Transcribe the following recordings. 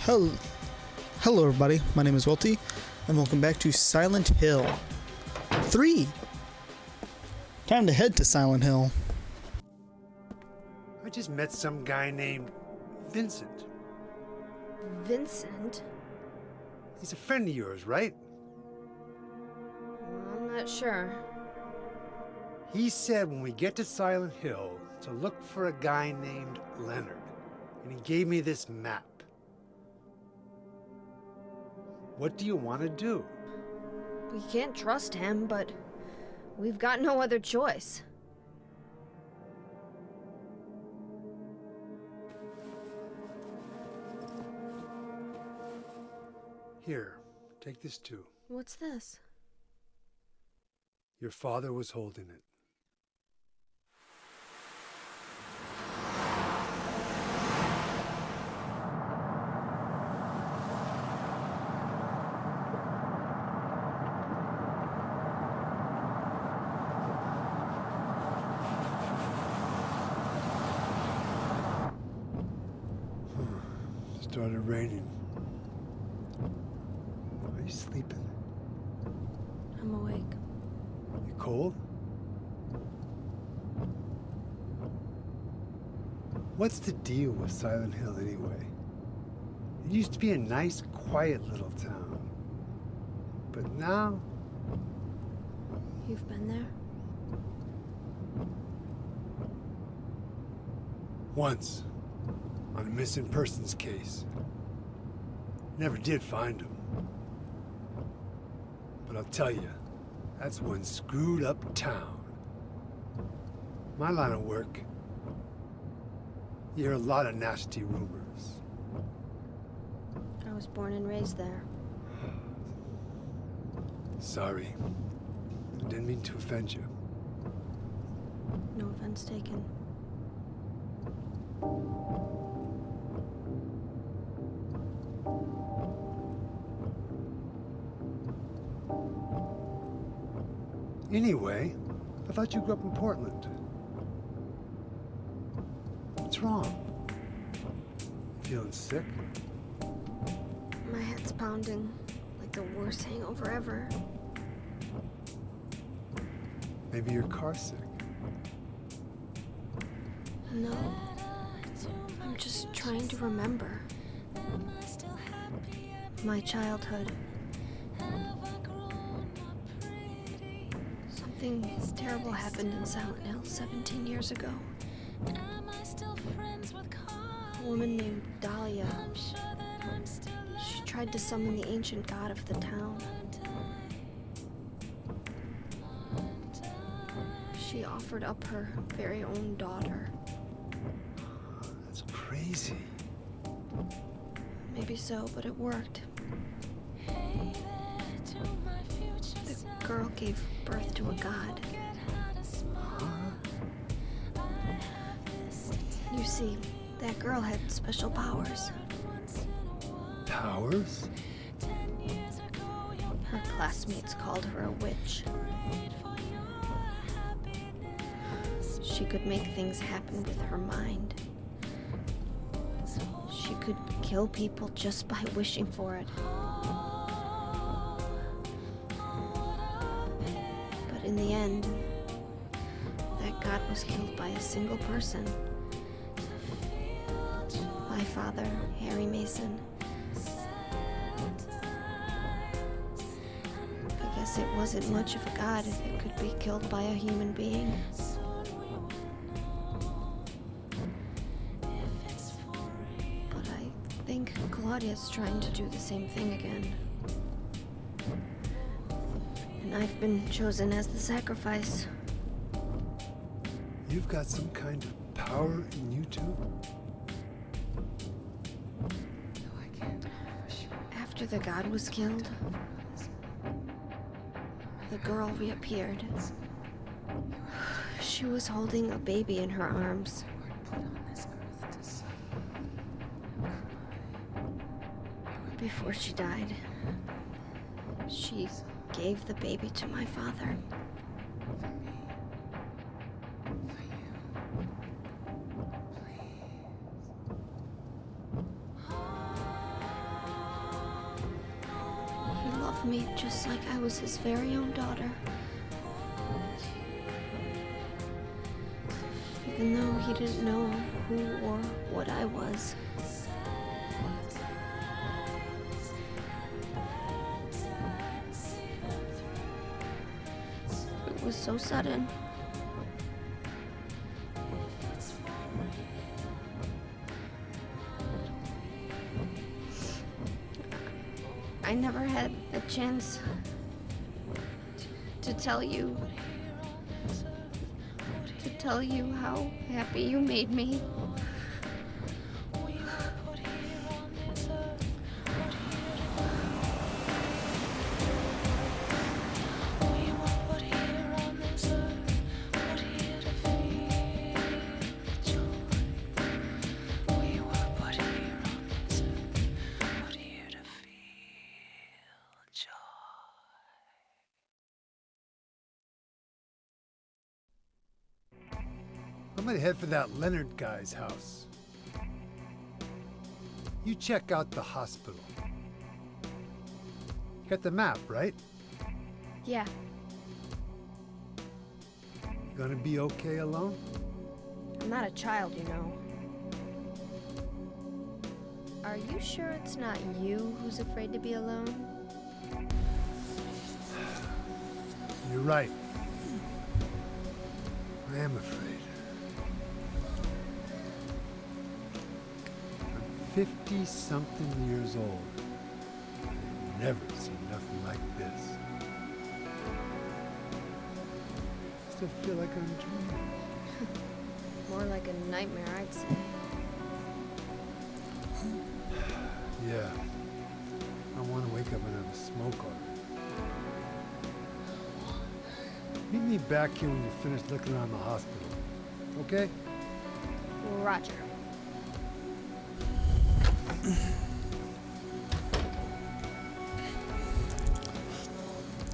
Hello, everybody. My name is Welty, and welcome back to Silent Hill 3. Time to head to Silent Hill. I just met some guy named Vincent. Vincent? He's a friend of yours, right? I'm not sure. He said when we get to Silent Hill to look for a guy named Leonard, and he gave me this map. What do you want to do? We can't trust him, but we've got no other choice. Here, take this too. What's this? Your father was holding it. Started raining. Are you sleeping? I'm awake. You cold? What's the deal with Silent Hill anyway? It used to be a nice, quiet little town. But now... You've been there? Once. On a missing persons case. Never did find him. But I'll tell you, that's one screwed up town. My line of work, you hear a lot of nasty rumors. I was born and raised there. Sorry. I didn't mean to offend you. No offense taken. Anyway, I thought you grew up in Portland. What's wrong? Feeling sick? My head's pounding like the worst hangover ever. Maybe you're car sick. No. I'm just trying to remember. My childhood. Something terrible happened in Silent Hill 17 years ago. A woman named Dahlia. She tried to summon the ancient god of the town. She offered up her very own daughter. That's crazy. Maybe so, but it worked. The girl gave birth to a god. You see, that girl had special powers. Powers? Her classmates called her a witch. She could make things happen with her mind. She could kill people just by wishing for it. But in the end, that god was killed by a single person. My father, Harry Mason. I guess it wasn't much of a god if it could be killed by a human being. But I think Claudia's trying to do the same thing again. And I've been chosen as the sacrifice. You've got some kind of power in you too? After the god was killed, the girl reappeared. She was holding a baby in her arms. Before she died, she gave the baby to my father. loved me just like I was his very own daughter. Even though he didn't know who or what I was. It was so sudden. I never had a chance to tell you how happy you made me. I'm gonna head for that Leonard guy's house. You check out the hospital. You got the map, right? Yeah, You gonna be okay alone? I'm not a child, you know. Are you sure it's not you who's afraid to be alone? You're right. I am afraid. I'm 50-something years old. I've never seen nothing like this. I still feel like I'm dreaming. More like a nightmare, I'd say. Yeah. I want to wake up and have a smoke on it. Meet me back here when you're finished looking around the hospital. Okay? Roger.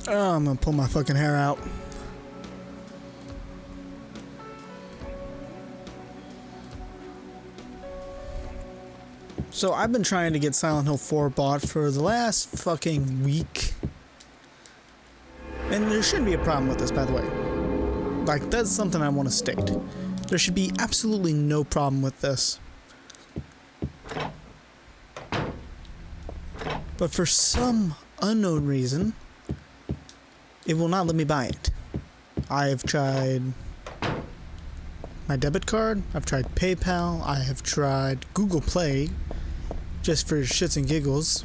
Oh, I'm gonna pull my fucking hair out. So I've been trying to get Silent Hill 4 bought for the last fucking week. And there shouldn't be a problem with this, by the way. Like, that's something I want to state. There should be absolutely no problem with this. But for some unknown reason, it will not let me buy it. I've tried my debit card, I've tried PayPal, I have tried Google Play, just for shits and giggles.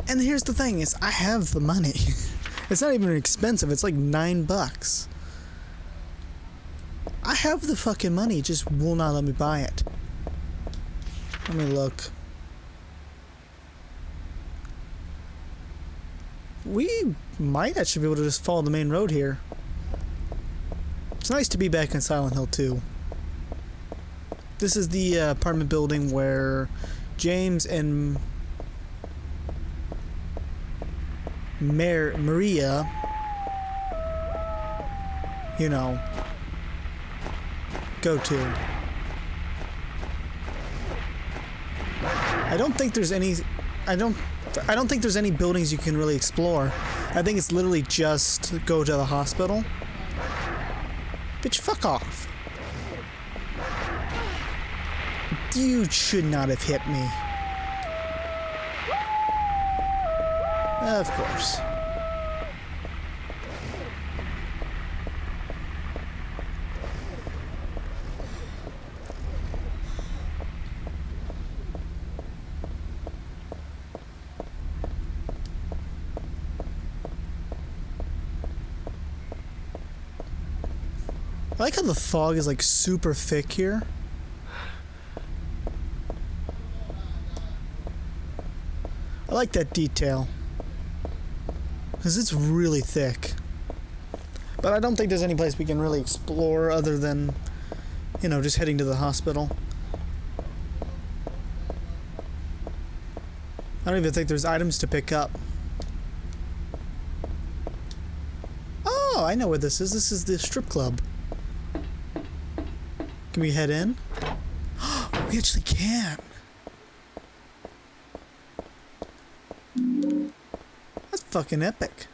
And here's the thing, is I have the money. It's not even expensive, it's like $9. I have the fucking money, it just will not let me buy it. Let me look. We might actually be able to just follow the main road here. It's nice to be back in Silent Hill 2. This is the apartment building where James and Maria, you know, go to. I don't think there's any buildings you can really explore. I think it's literally just go to the hospital. Bitch, fuck off. You should not have hit me. Of course. I like how the fog is like super thick here. I like that detail. Because it's really thick. But I don't think there's any place we can really explore other than, you know, just heading to the hospital. I don't even think there's items to pick up. Oh, I know where this is. This is the strip club. Can we head in? We actually can. fucking epic.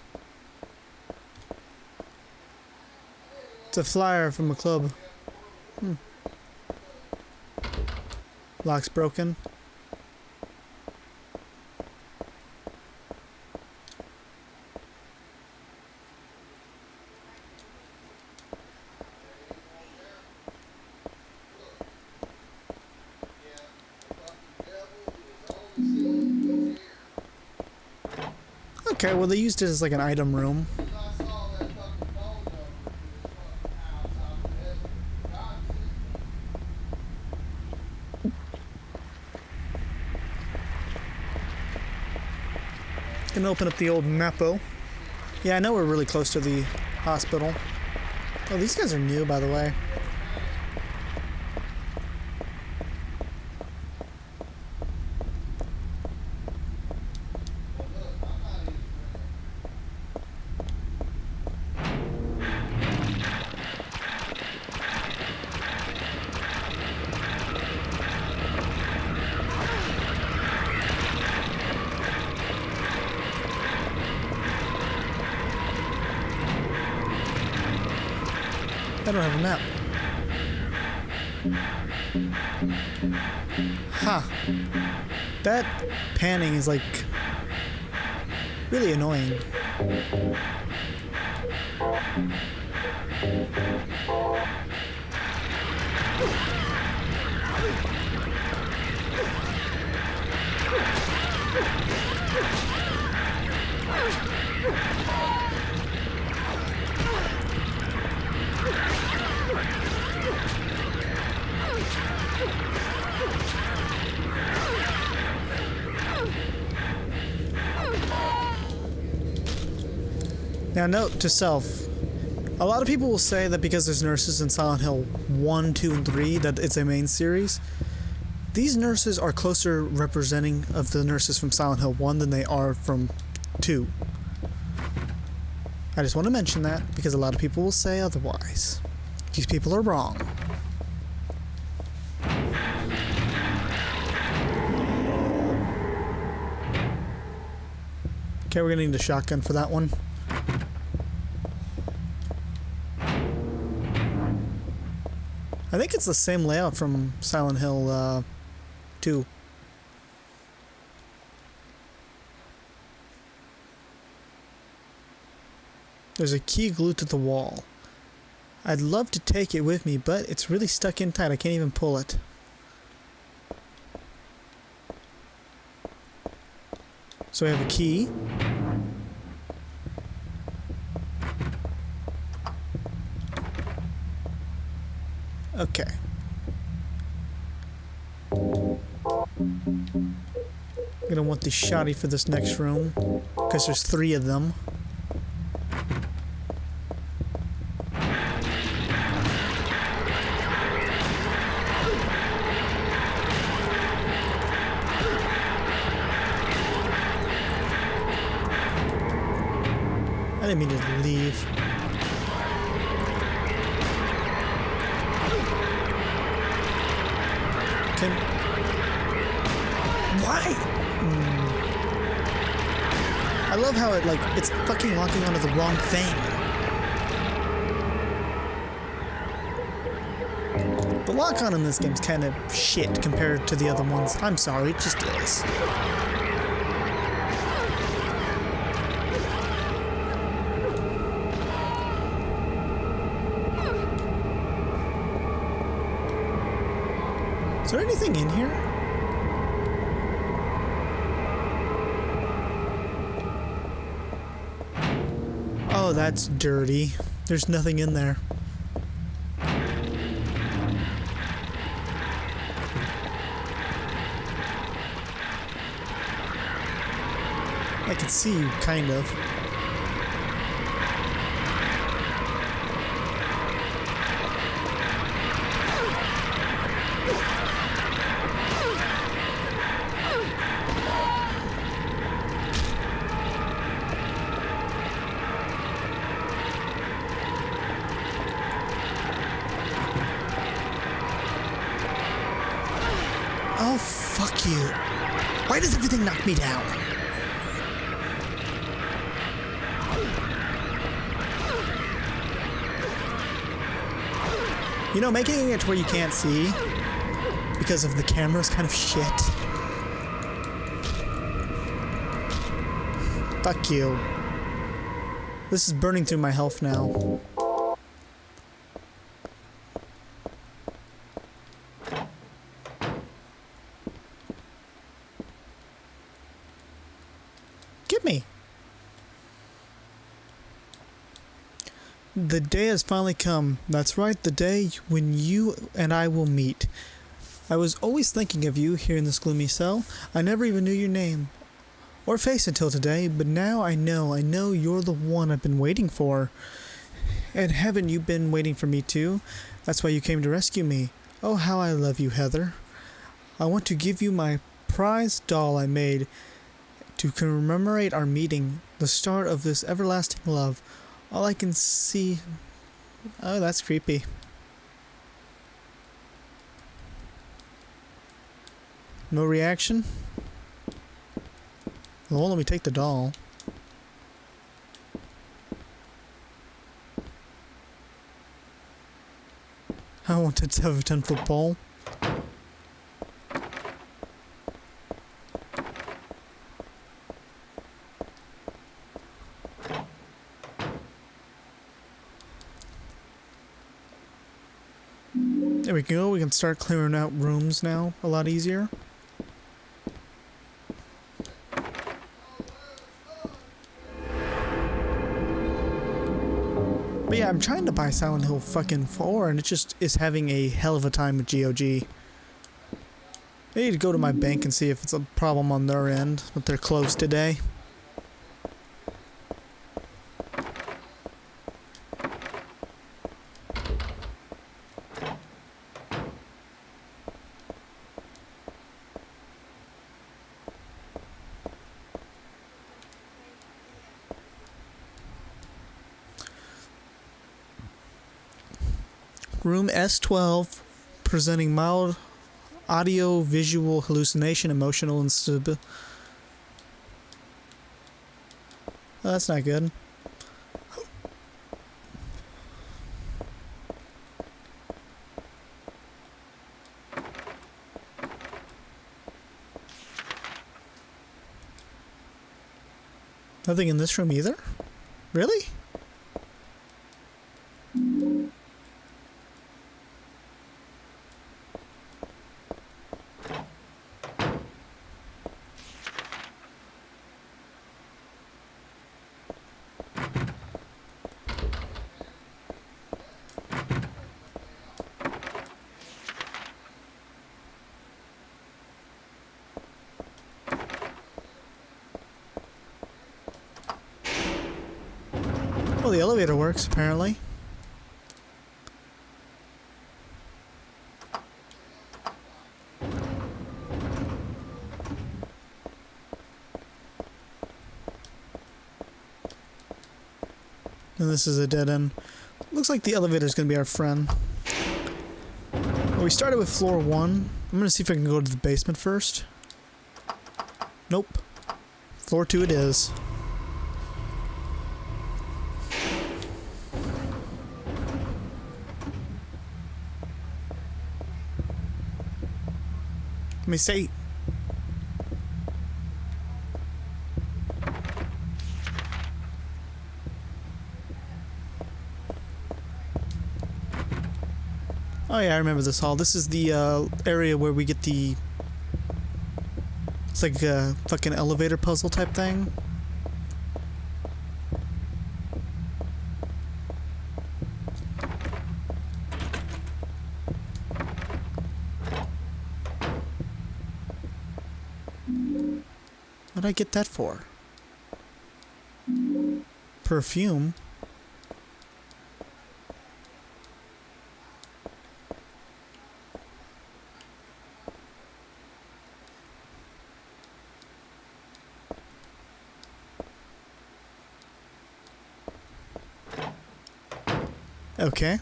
It's a flyer from a club. Lock's broken. Okay, well they used it as like an item room. Gonna open up the old Napo. Yeah, I know we're really close to the hospital. Oh, these guys are new, by the way. I don't have a map. Ha! That panning is like really annoying. Now, note to self, a lot of people will say that because there's nurses in Silent Hill 1, 2, and 3, that it's a main series. These nurses are closer representing of the nurses from Silent Hill 1 than they are from 2. I just want to mention that because a lot of people will say otherwise. These people are wrong. Okay, we're gonna need a shotgun for that one. I think it's the same layout from Silent Hill 2. There's a key glued to the wall. I'd love to take it with me, but it's really stuck in tight. I can't even pull it. So we have a key. Okay. I'm gonna want the shotty for this next room, because there's 3 of them. I didn't mean to leave. Why? I love how it's fucking locking onto the wrong thing. The lock-on in this game's kind of shit compared to the other ones. I'm sorry, it just is. Is there anything in here? Oh, that's dirty. There's nothing in there. I can see you, kind of. Oh, fuck you. Why does everything knock me down? You know, making it to where you can't see because of the camera's kind of shit. Fuck you. This is burning through my health now. Get me. The day has finally come. That's right, the day when you and I will meet. I was always thinking of you here in this gloomy cell. I never even knew your name or face until today, but now I know you're the one I've been waiting for. And haven't you been waiting for me too? That's why you came to rescue me. Oh, how I love you, Heather. I want to give you my prized doll I made to commemorate our meeting, the start of this everlasting love. All I can see... Oh, that's creepy. No reaction? Well, let me take the doll. I want to have a 10-foot pole. There we go, we can start clearing out rooms now a lot easier. But yeah, I'm trying to buy Silent Hill fucking 4 and it just is having a hell of a time with GOG. I need to go to my bank and see if it's a problem on their end, but they're closed today. Room S12, presenting mild audio-visual hallucination, emotional instability. Oh, that's not good. Nothing in this room either? Really? Well, the elevator works, apparently. And this is a dead end. Looks like the elevator's gonna be our friend. Well, we started with floor 1. I'm gonna see if I can go to the basement first. Nope. Floor 2 it is. Let me see. Oh yeah, I remember this hall. This is the area where we get the... It's like a fucking elevator puzzle type thing. What'd I get that for? Perfume? Okay.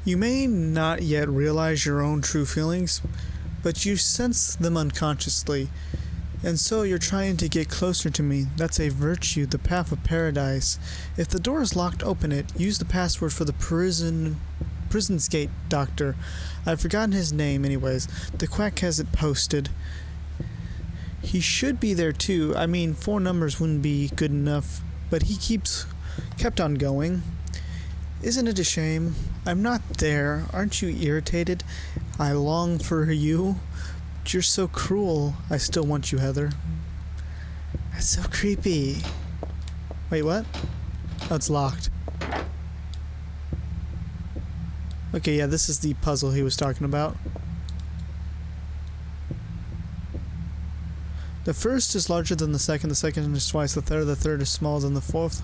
You may not yet realize your own true feelings, but you sense them unconsciously. And so you're trying to get closer to me. That's a virtue, the path of paradise. If the door is locked, open it. Use the password for the prison's gate doctor. I've forgotten his name anyways. The quack has it posted. He should be there too. I mean, 4 numbers wouldn't be good enough, but he kept on going. Isn't it a shame? I'm not there. Aren't you irritated? I long for you. But you're so cruel. I still want you, Heather. That's so creepy. Wait, what? Oh, it's locked. Okay, yeah, this is the puzzle he was talking about. The first is larger than the second is twice the third is smaller than the fourth.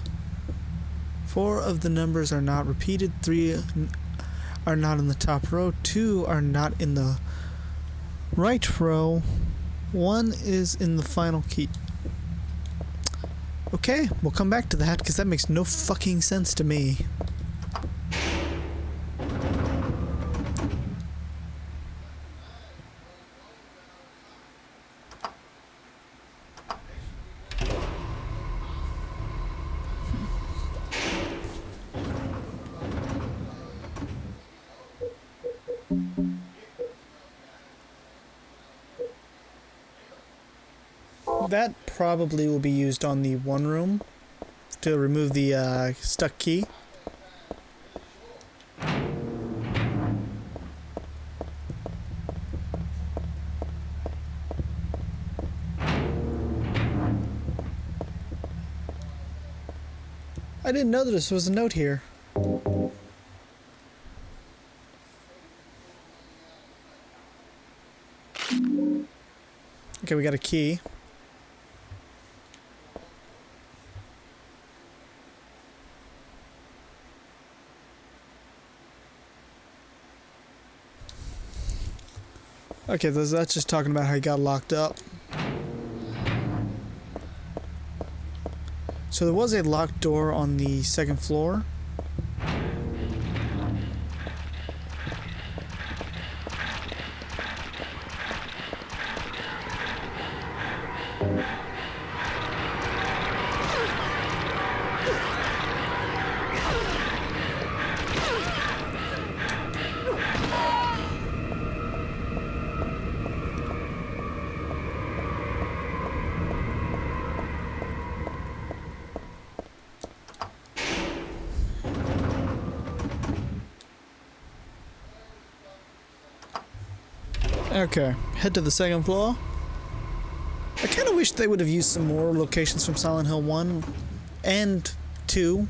4 of the numbers are not repeated, 3 are not in the top row, 2 are not in the right row, 1 is in the final key. Okay, we'll come back to that because that makes no fucking sense to me. That probably will be used on the one room to remove the stuck key. I didn't know that this was a note here. Okay, we got a key. Okay, that's just talking about how he got locked up. So there was a locked door on the 2nd floor. Okay, head to the 2nd floor. I kind of wish they would have used some more locations from Silent Hill 1 and 2.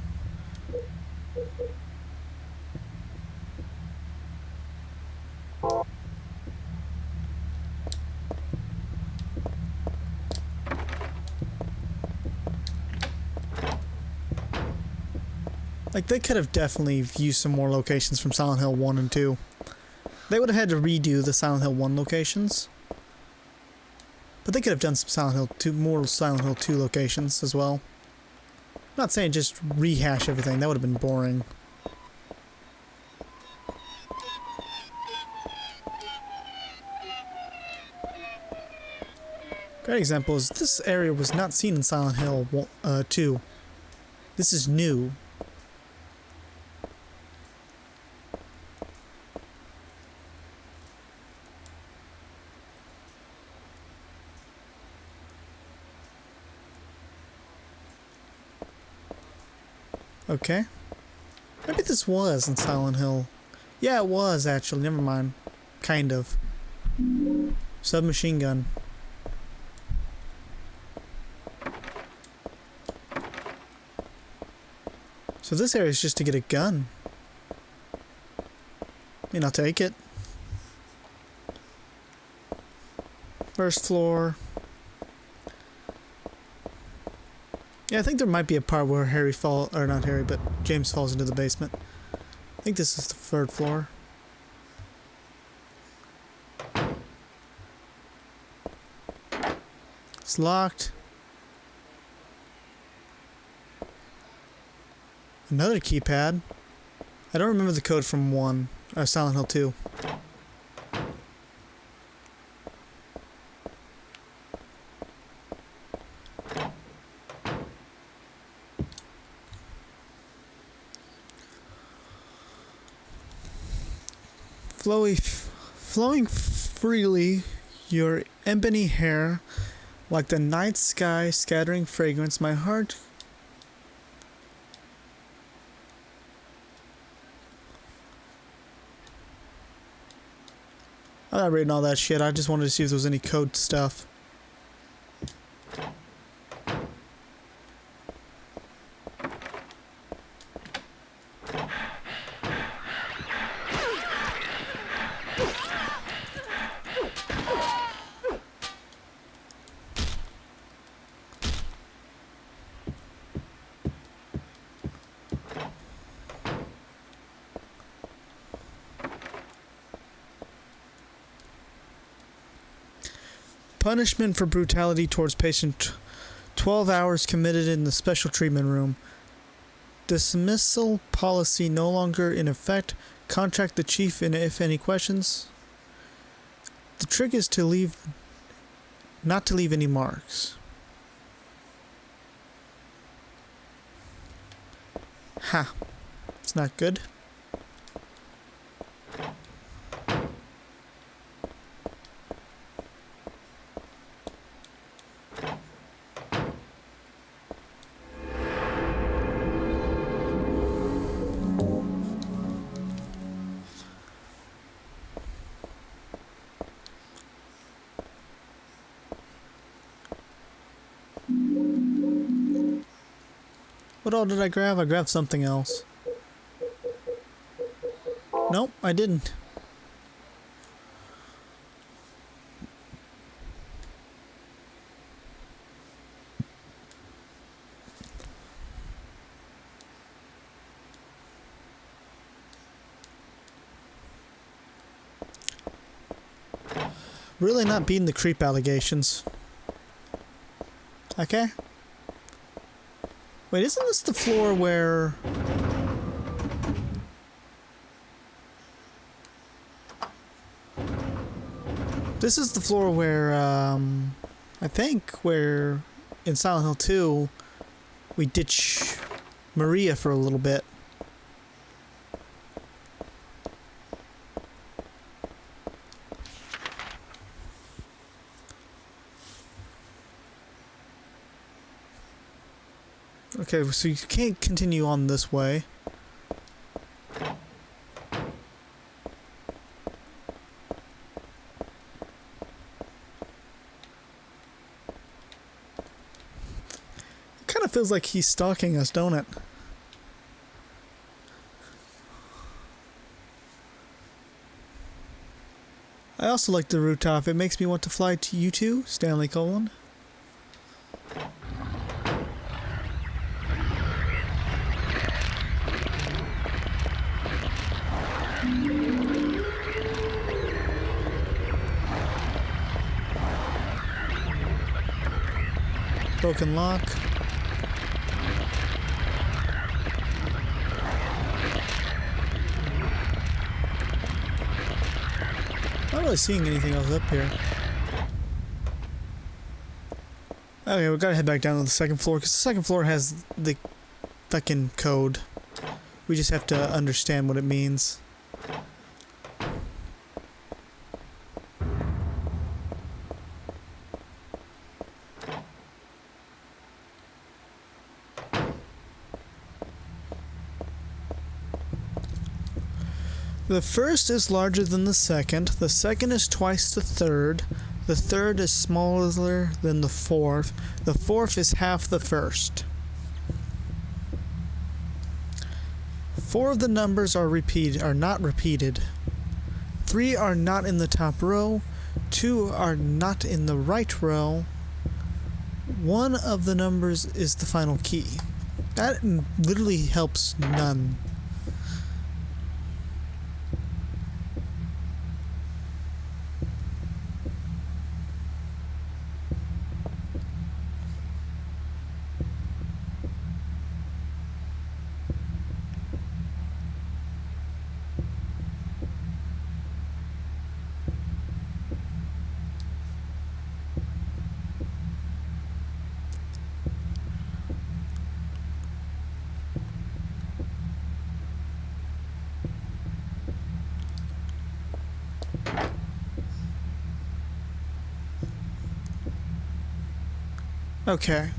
Like, they could have definitely used some more locations from Silent Hill 1 and 2. They would have had to redo the Silent Hill 1 locations. But they could have done some Silent Hill 2, more Silent Hill 2 locations as well. I'm not saying just rehash everything, that would have been boring. Great example is this area was not seen in Silent Hill 2. This is new. Okay. Maybe this was in Silent Hill. Yeah, it was actually. Never mind. Kind of. Submachine gun. So this area is just to get a gun. I mean, I'll take it. First floor. Yeah, I think there might be a part where not Harry, but James falls into the basement. I think this is the 3rd floor. It's locked. Another keypad. I don't remember the code from Silent Hill 2. flowing freely, your ebony hair, like the night sky scattering fragrance, my heart. I'm not reading all that shit. I just wanted to see if there was any code stuff. Punishment for brutality towards patient 12 hours committed in the special treatment room. Dismissal policy no longer in effect. Contact the chief if any questions. The trick is to not to leave any marks. Ha. It's not good. What all did I grab? I grabbed something else. Nope, I didn't. Really not beating the creep allegations. Okay. Wait, isn't this the floor where... This is the floor where, I think, where in Silent Hill 2, we ditch Maria for a little bit. Okay, so you can't continue on this way. It kind of feels like he's stalking us, don't it? I also like the rooftop. It makes me want to fly to you too, Stanley Colon. Broken lock. Not really seeing anything else up here. Okay, we gotta head back down to the second floor because the second floor has the fucking code. We just have to understand what it means. The first is larger than the second is twice the third is smaller than the fourth is half the first. 4 of the numbers are not repeated. 3 are not in the top row, 2 are not in the right row, 1 of the numbers is the final key. That literally helps none. Okay.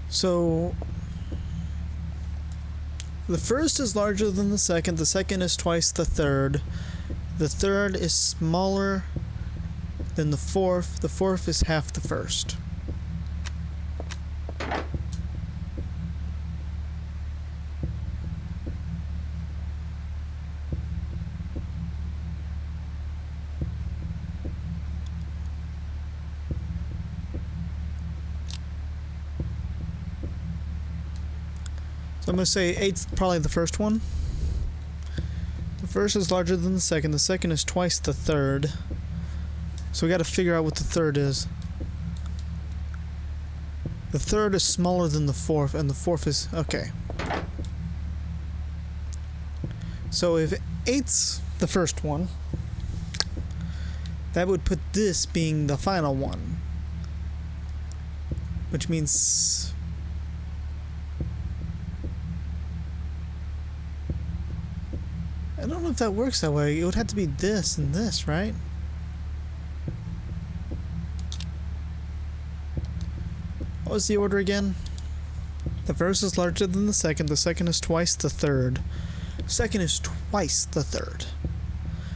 So the first is larger than the second is twice the third is smaller than the fourth is half the first. So I'm going to say 8's probably the first one. The first is larger than the second is twice the third. So we got to figure out what the third is. The third is smaller than the fourth, and the fourth is... okay. So if 8's the first one, that would put this being the final one. Which means... I don't know if that works that way. It would have to be this and this, right? What was the order again? The first is larger than the second is twice the third. Second is twice the third.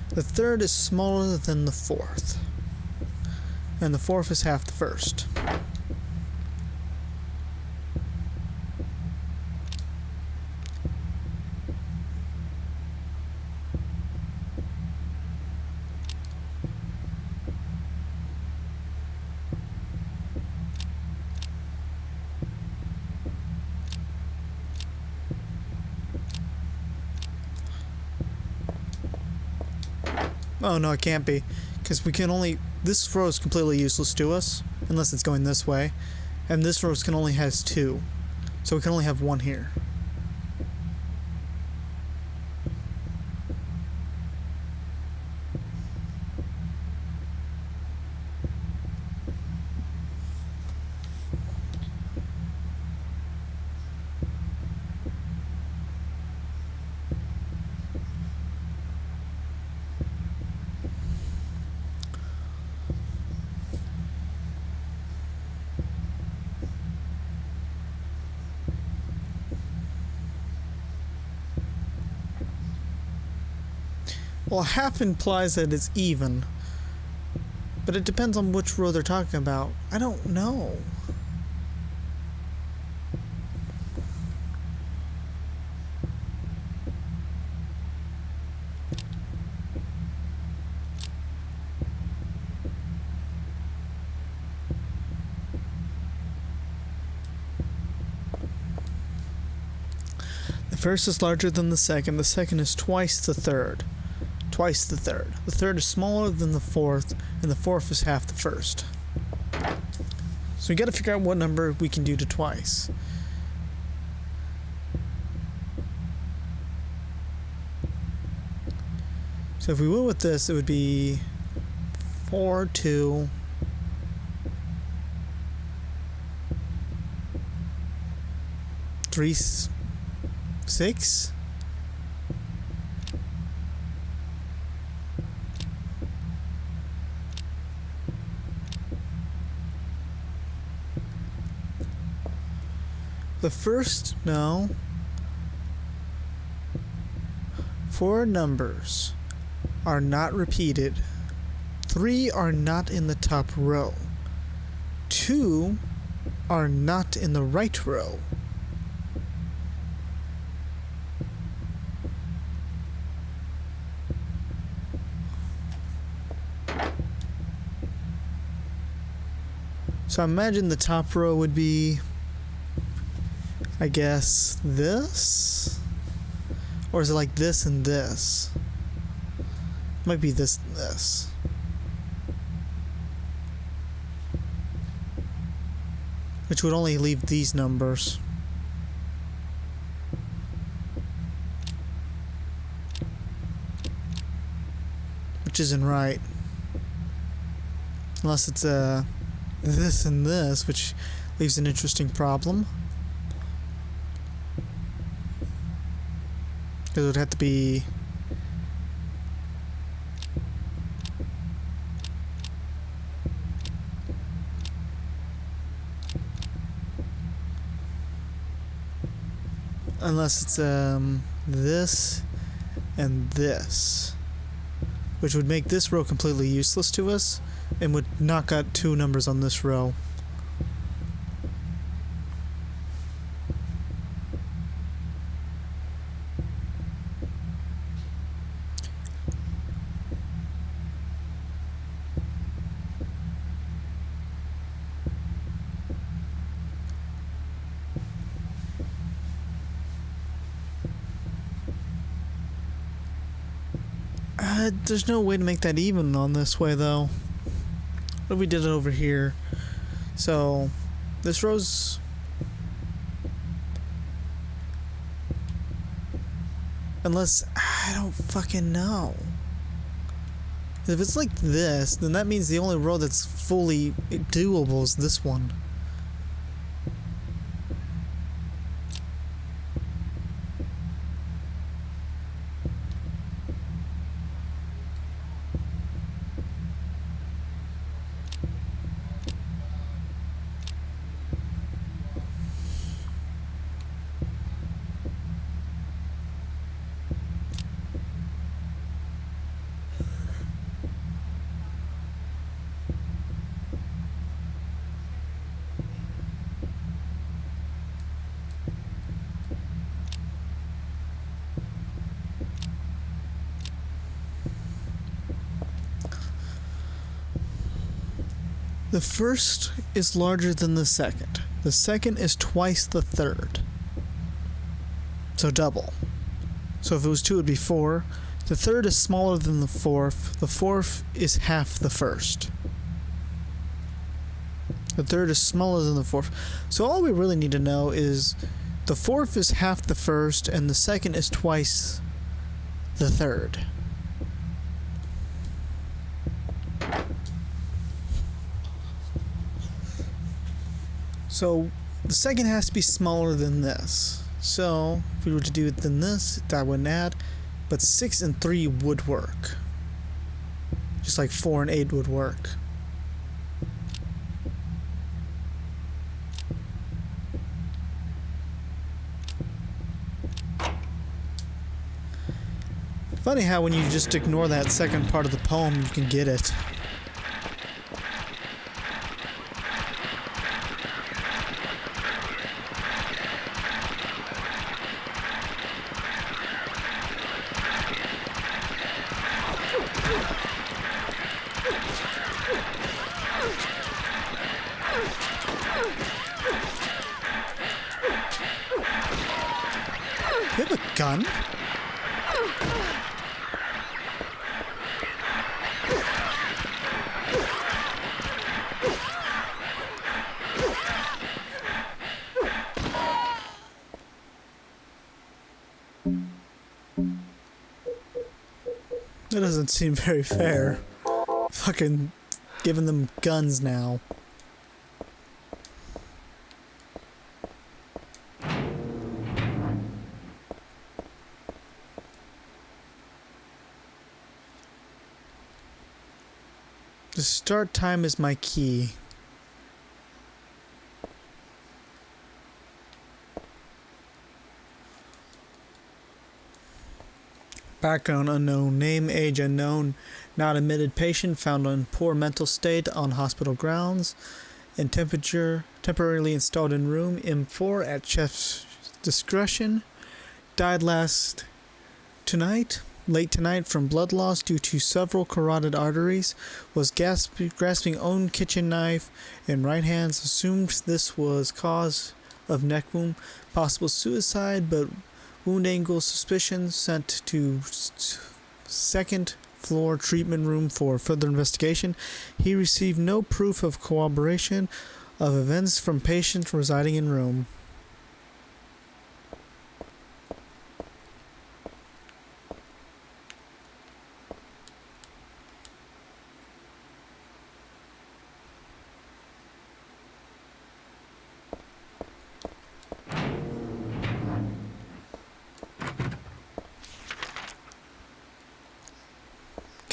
The third is smaller than the fourth. And the fourth is half the first. Oh no, it can't be, because we can only... this row is completely useless to us, unless it's going this way, and this row can only has 2, so we can only have 1 here. Well, half implies that it's even. But it depends on which row they're talking about. I don't know. The first is larger than the second is twice the third. Twice the third. The third is smaller than the fourth, and the fourth is half the first. So we gotta figure out what number we can do to twice. So if we went with this, it would be 4, 2, 3, 6. The first, no. 4 numbers are not repeated. 3 are not in the top row. 2 are not in the right row. So I imagine the top row would be, I guess, this? Or is it like this and this? Might be this and this. Which would only leave these numbers. Which isn't right. Unless it's this and this, which leaves an interesting problem. Because it would have to be Unless it's this and this, which would make this row completely useless to us and would knock out 2 numbers on this row. There's no way to make that even on this way, though. What if we did it over here? So, this row's... Unless... I don't fucking know. If it's like this, then that means the only row that's fully doable is this one. The first is larger than the second. The second is twice the third. So double. So if it was 2, it would be 4. The third is smaller than the fourth. The fourth is half the first. The third is smaller than the fourth. So all we really need to know is the fourth is half the first and the second is twice the third. So the second has to be smaller than this. So if we were to do it than this, that wouldn't add. But 6 and 3 would work. Just like 4 and 8 would work. Funny how when you just ignore that second part of the poem, you can get it. You have a gun? That doesn't seem very fair. Fucking giving them guns now. The start time is my key. Background unknown. Name, age unknown. Not admitted patient found in poor mental state on hospital grounds. And temperature temporarily installed in room M4 at chef's discretion. Died late tonight from blood loss due to several carotid arteries. Was grasping own kitchen knife in right hands. Assumed this was cause of neck wound. Possible suicide, but wound angle suspicion. Sent to second floor treatment room for further investigation. He received no proof of corroboration of events from patient residing in room.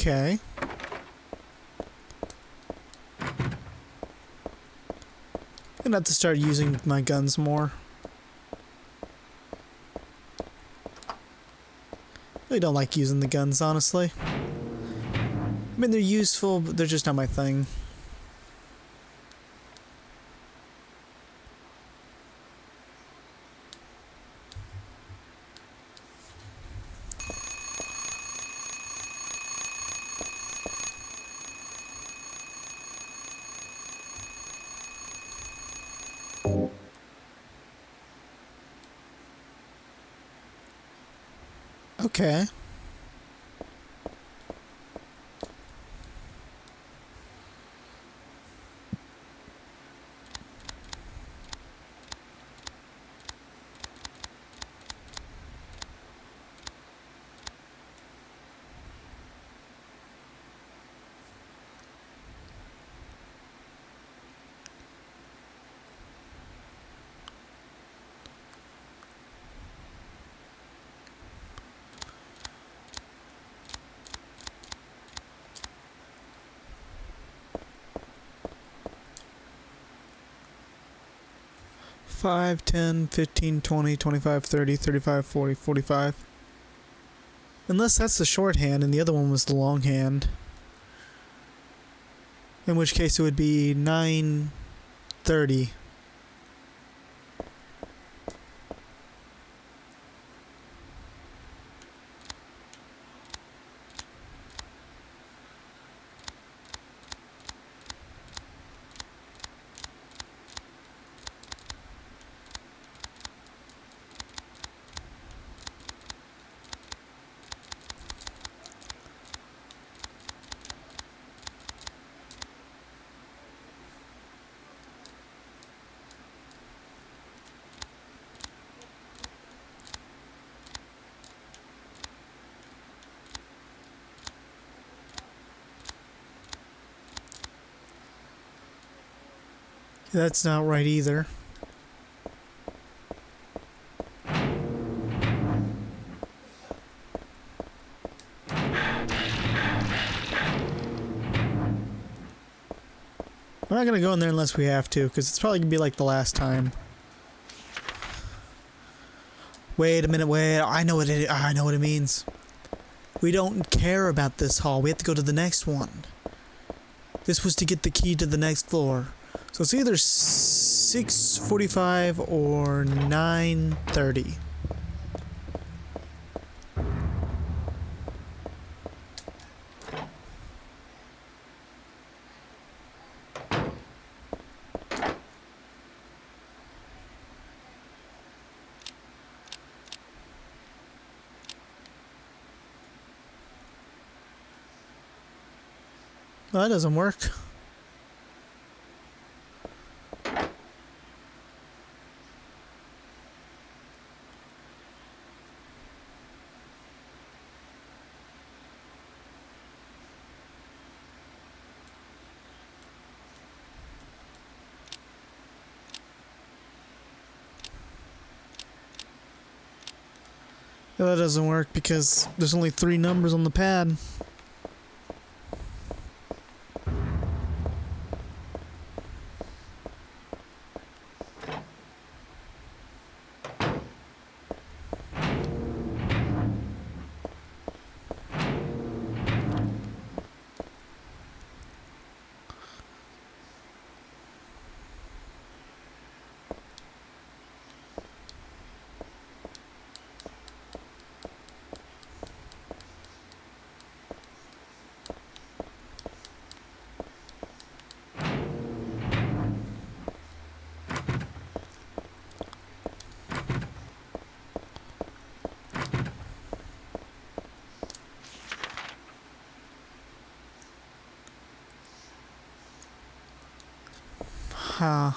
Okay. I'm gonna have to start using my guns more. really don't like using the guns, honestly. I mean, they're useful, but they're just not my thing. Okay. Five, 10, 15, 20, 25, 30, 35, 40, 45. Unless that's the shorthand and the other one was the longhand. In which case it would be 9:30. That's not right either. We're not gonna go in there unless we have to, because it's probably gonna be like the last time. Wait a minute, wait. I know what it means. We don't care about this hall. We have to go to the next one. This was to get the key to the next floor. So it's either 6:45 or 9:30. Well, that doesn't work. Yeah, that doesn't work because there's only 3 numbers on the pad. Huh.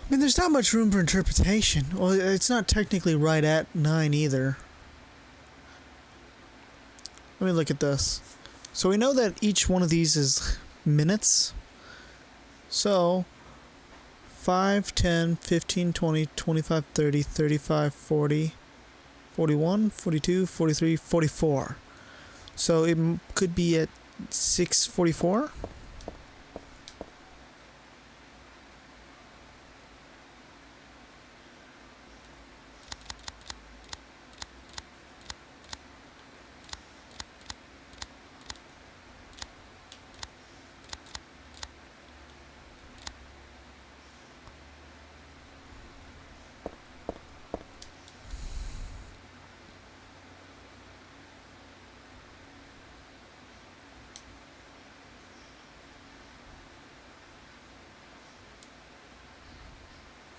I mean, there's not much room for interpretation. Well, it's not technically right at 9 either. Let me look at this. So we know that each one of these is minutes. So 5, 10, 15, 20, 25, 30, 35, 40, 41, 42, 43, 44. So it could be at 644.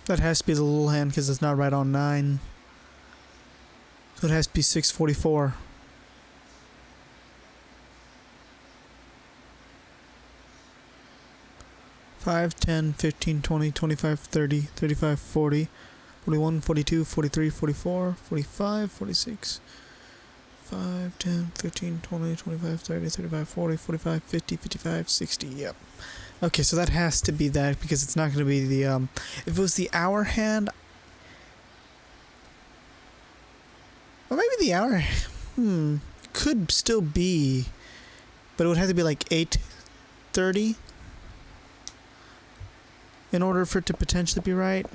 That has to be the little hand because it's not right on 9. So it has to be 644. Five, 10, 15, 20, 25, 30, 35, 40, 41, 42, 43, 44, 45, 46, 5, 10, 15, 20, 25, 30, 35, 40, 45, 50, 55, 60. Yep. Okay, so that has to be that because it's not going to be the, if it was the hour hand, or maybe the hour, could still be, but it would have to be like 8:30 in order for it to potentially be right.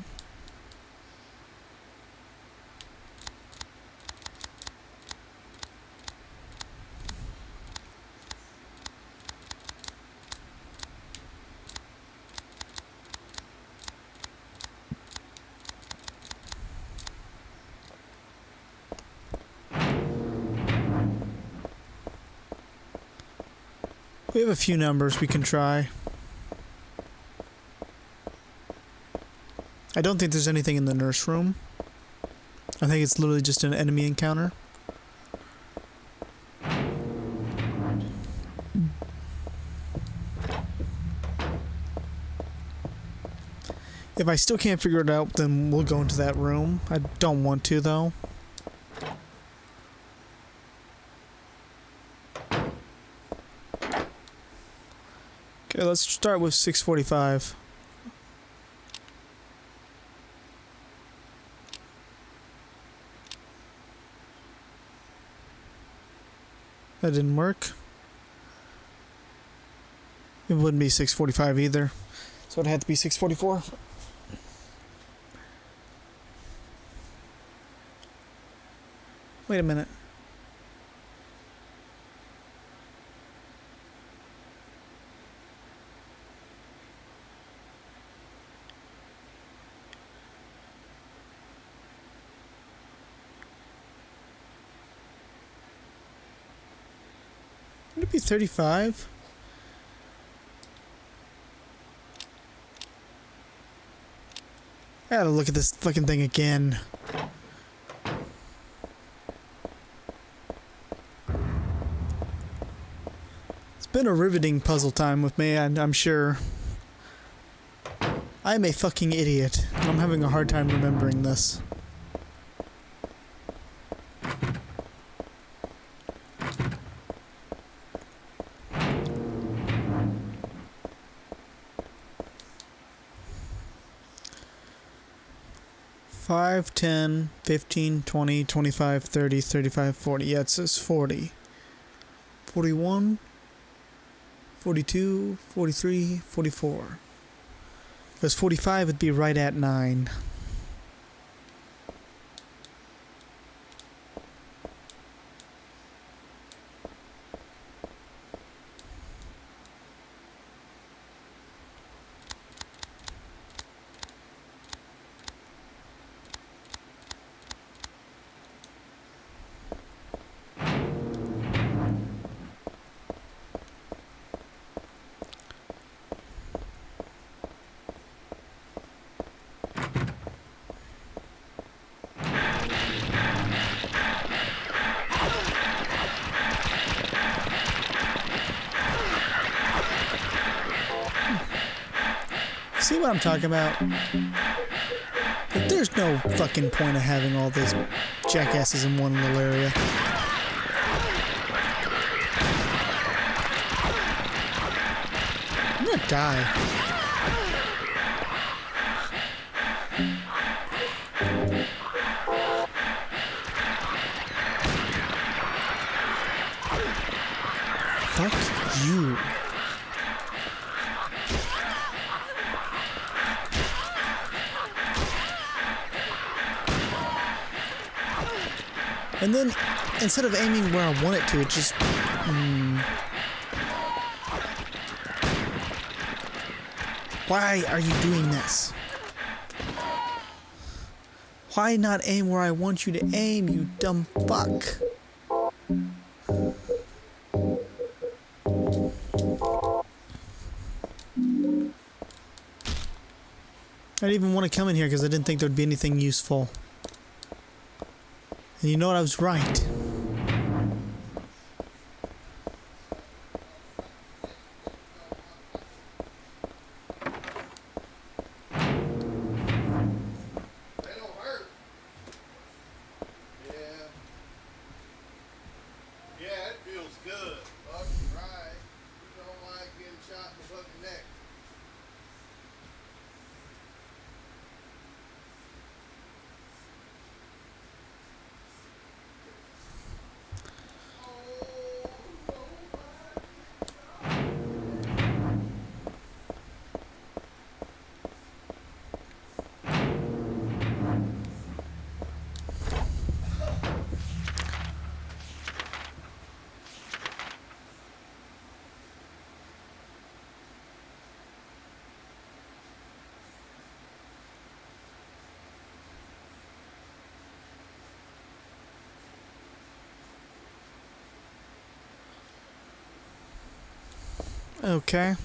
We have a few numbers we can try. I don't think there's anything in the nurse room. I think it's literally just an enemy encounter. If I still can't figure it out, then we'll go into that room. I don't want to, though. Okay, let's start with 645. That didn't work. It wouldn't be 645 either. So it had to be 644. Wait a minute. Would it be 35? I gotta look at this fucking thing again. It's been a riveting puzzle time with me, and I'm sure. I'm a fucking idiot. I'm having a hard time remembering this. Five, 10, 15, 20, 25, 30, 35, 40. Yeah, it says 40. 41, 42, 43, 44. Because 45 would be right at 9. See what I'm talking about? Like, there's no fucking point of having all these jackasses in one little area. I'm gonna die. Ooh. And then, instead of aiming where I want it to, it just... Why are you doing this? Why not aim where I want you to aim, you dumb fuck? I didn't even want to come in here because I didn't think there'd be anything useful. And you know what? I was right. Okay.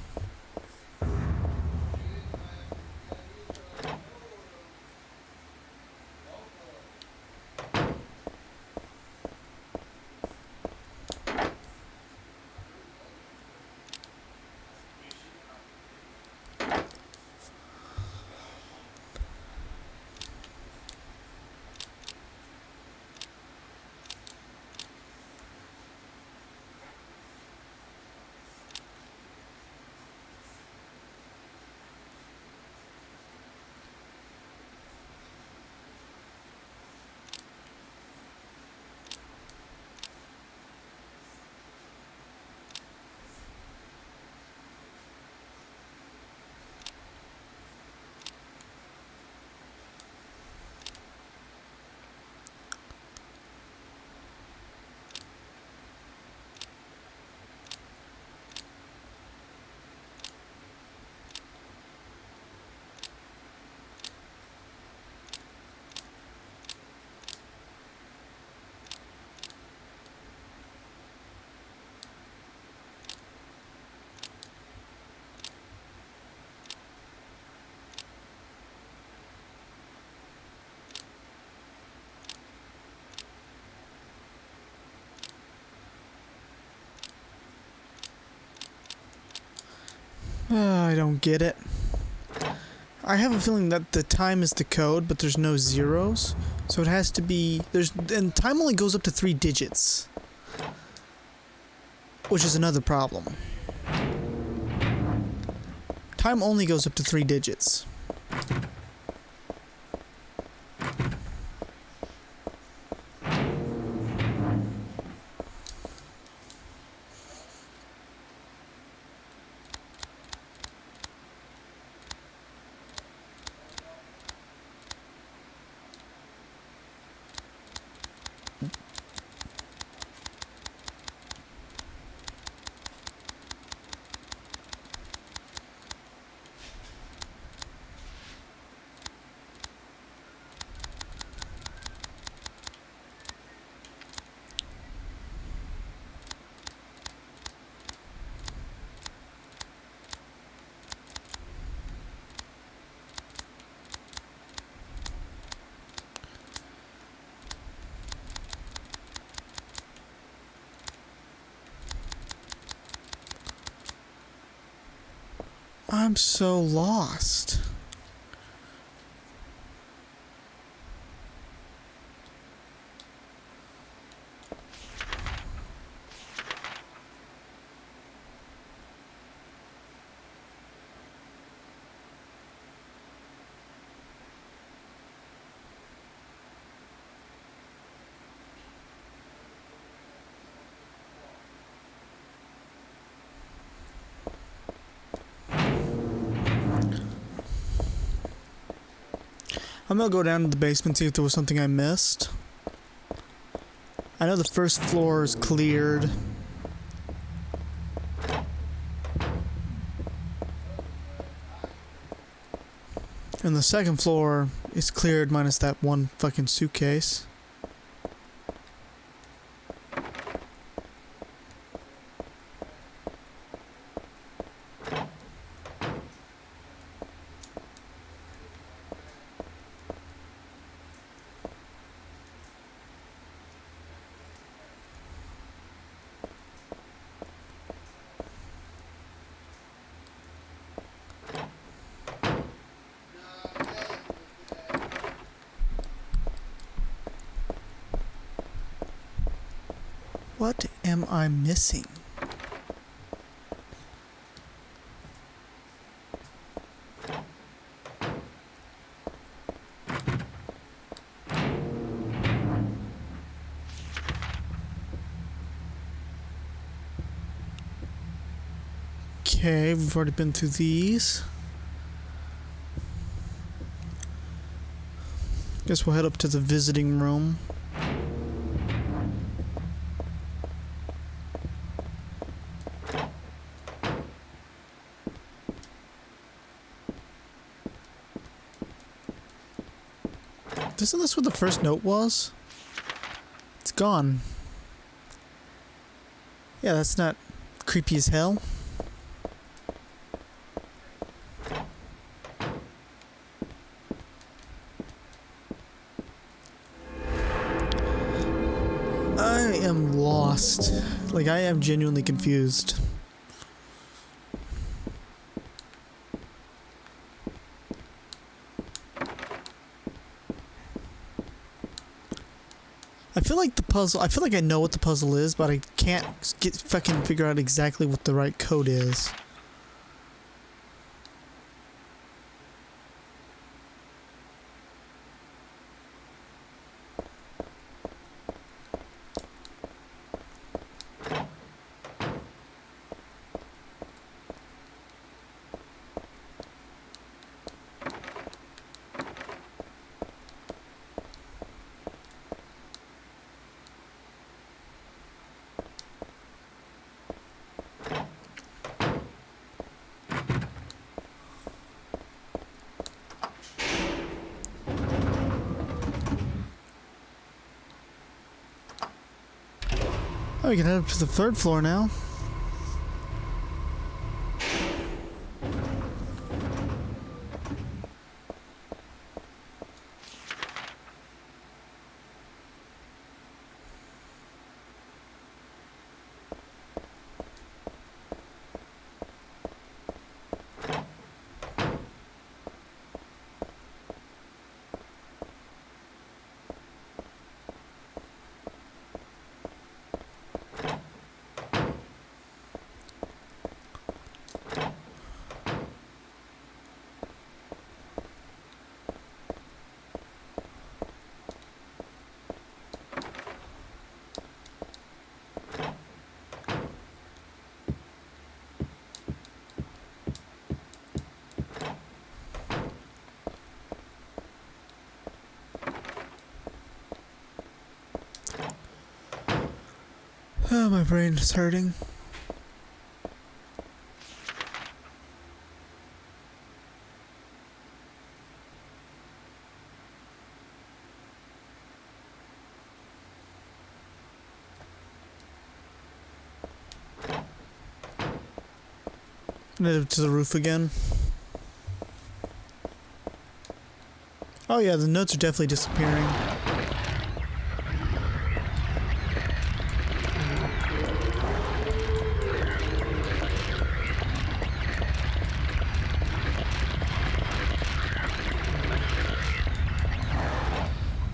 I don't get it. I have a feeling that the time is the code, but there's no zeros. So it has to be... And time only goes up to 3 digits. Which is another problem. Time only goes up to 3 digits. I'm so lost. I'm gonna go down to the basement, see if there was something I missed. I know the first floor is cleared. And the second floor is cleared minus that one fucking suitcase. What am I missing? Okay, we've already been through these. Guess we'll head up to the visiting room. Isn't this what the first note was? It's gone. Yeah, that's not creepy as hell. I am lost. Like, I am genuinely confused. I feel like I know what the puzzle is, but I can't fucking figure out exactly what the right code is. Oh, we can head up to the third floor now. Oh, my brain is hurting. Head up to the roof again. Oh yeah, the notes are definitely disappearing.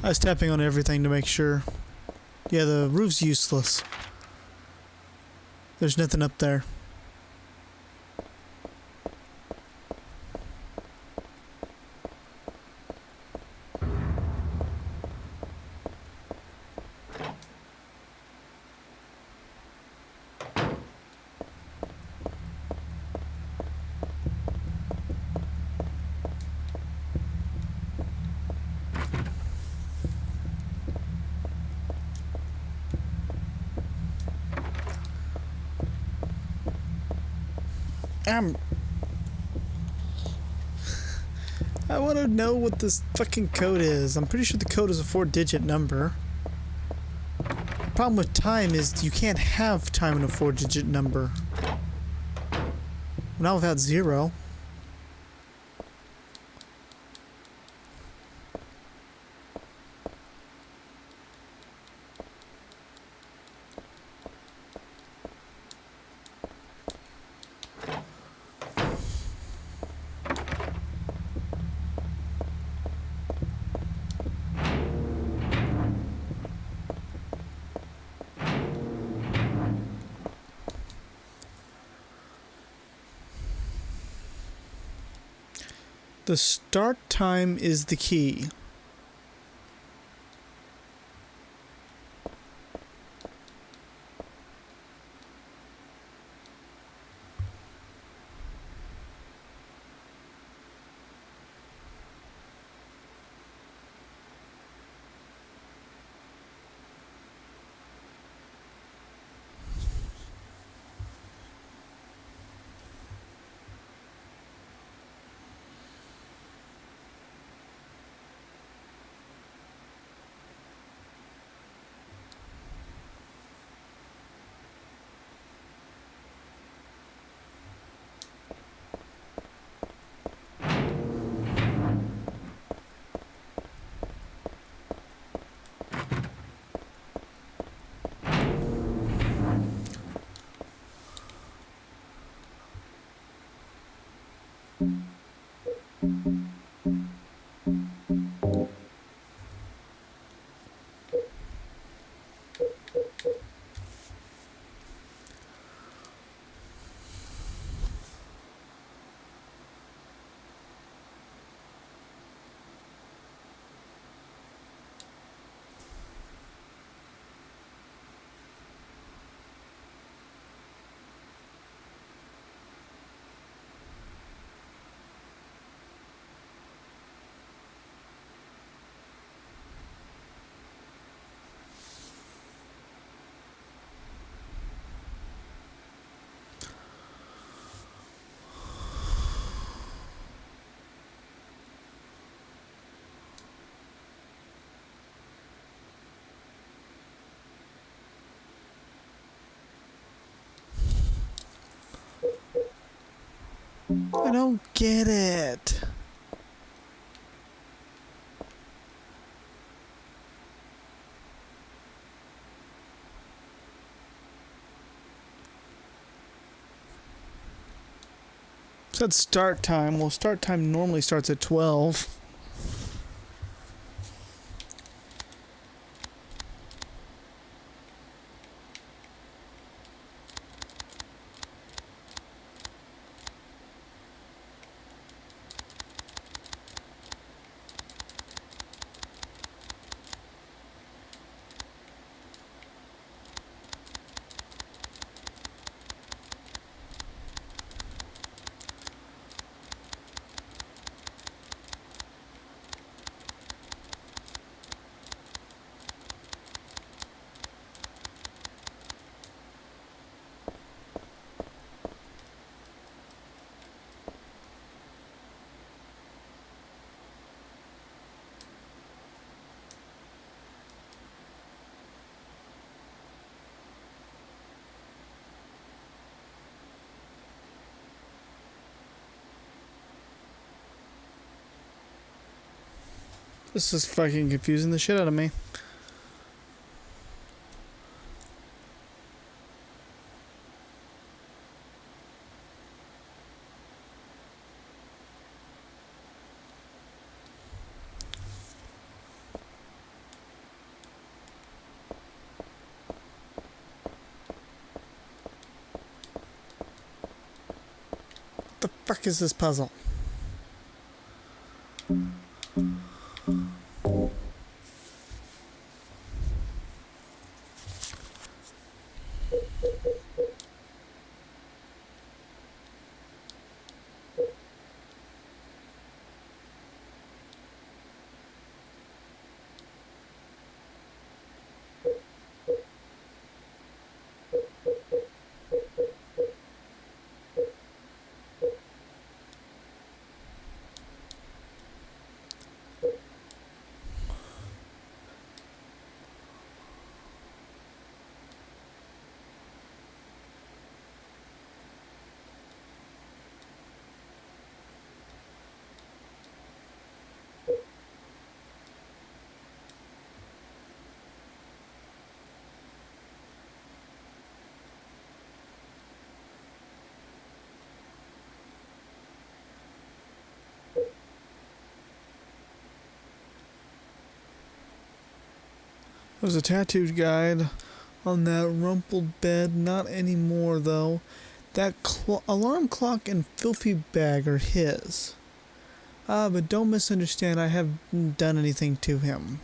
I was tapping on everything to make sure. Yeah, the roof's useless. There's nothing up there. I want to know what this fucking code is. I'm pretty sure the code is a 4-digit number. The problem with time is you can't have time in a 4-digit number. Not without 0. The start time is the key. I don't get it. Said start time. Well, start time normally starts at 12. This is fucking confusing the shit out of me. What the fuck is this puzzle? There's a tattooed guide on that rumpled bed. Not anymore, though. That alarm clock and filthy bag are his. But don't misunderstand, I haven't done anything to him.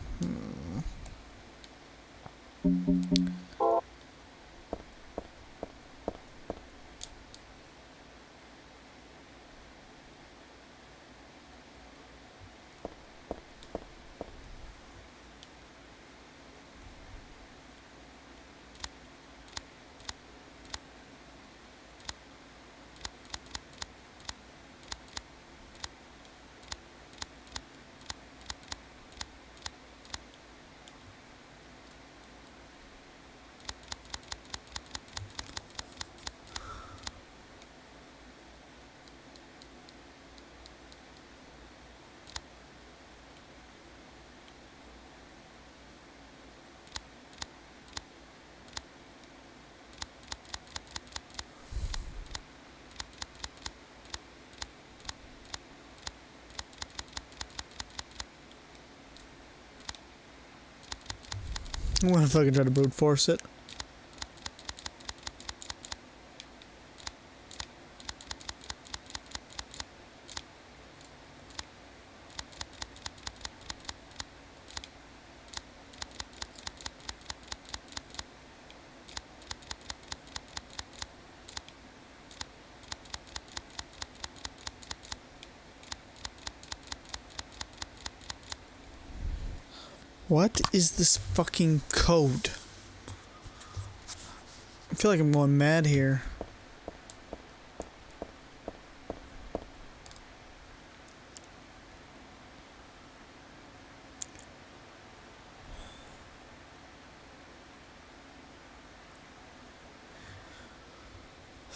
I'm gonna fucking try to brute force it. What is this fucking code? I feel like I'm going mad here.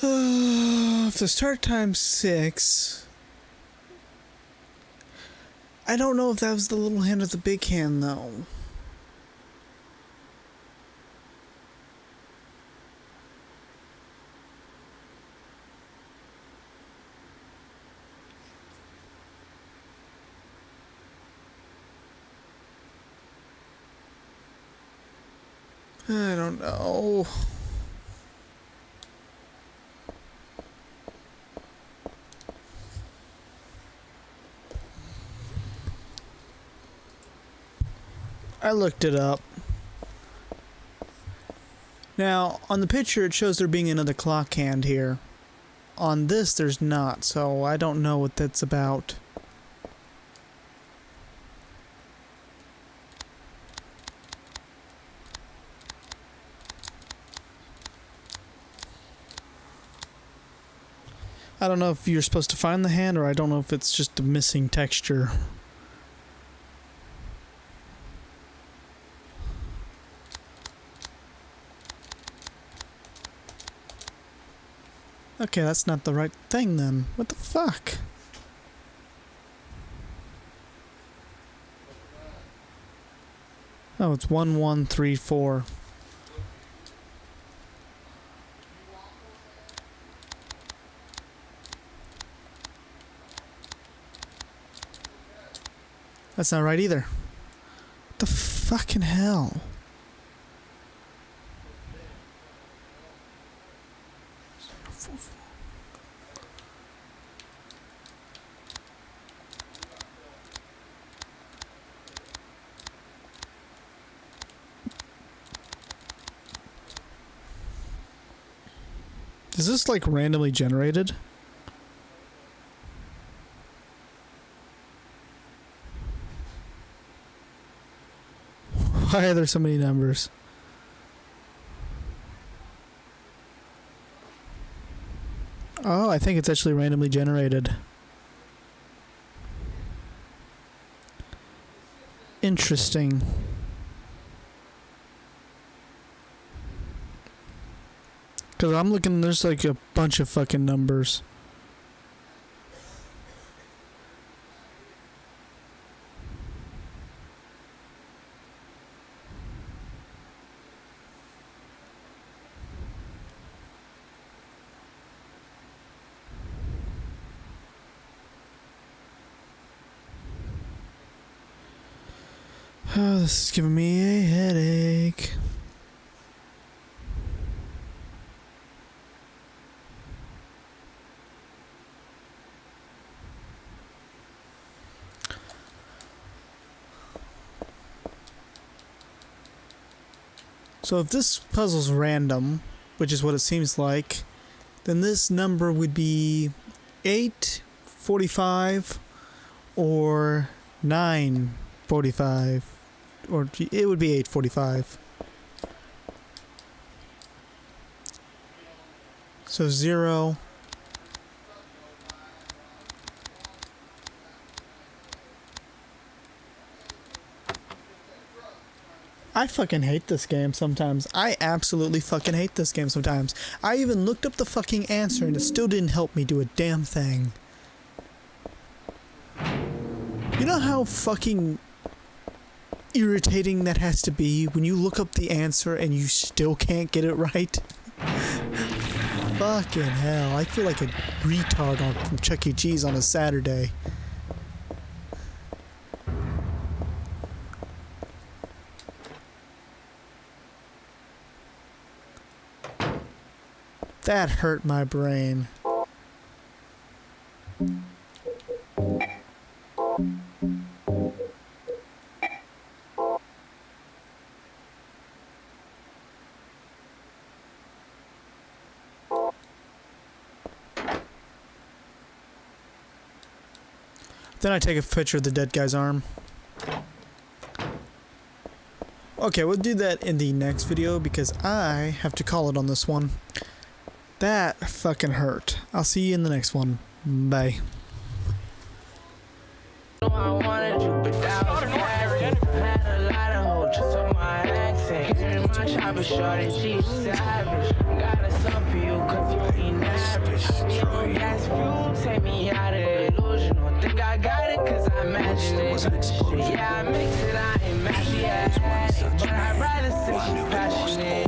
If the start time's 6, I don't know if that was the little hand or the big hand, though. I don't know. I looked it up. Now, on the picture it shows there being another clock hand here. On this there's not, so I don't know what that's about. I don't know if you're supposed to find the hand, or I don't know if it's just a missing texture. Okay, that's not the right thing then. What the fuck? Oh, it's 1134. That's not right either. What the fucking hell? Is this like randomly generated? Why are there so many numbers? Oh, I think it's actually randomly generated. Interesting. Because I'm looking, there's like a bunch of fucking numbers. Oh, this is giving me a headache. So if this puzzle's random, which is what it seems like, then this number would be 8:45 or 9:45, or it would be 8:45. So 0. I fucking hate this game sometimes. I absolutely fucking hate this game sometimes. I even looked up the fucking answer and it still didn't help me do a damn thing. You know how fucking irritating that has to be when you look up the answer and you still can't get it right? Fucking hell. I feel like a retard from Chuck E. Cheese on a Saturday. That hurt my brain. Then I take a picture of the dead guy's arm. Okay, we'll do that in the next video because I have to call it on this one. That fucking hurt. I'll see you in the next one. Bye. Take me out of the illusion. Don't think I got it, cause I imagine it. Yeah, I mix it, I ain't matching it. But I'd rather see you passionate.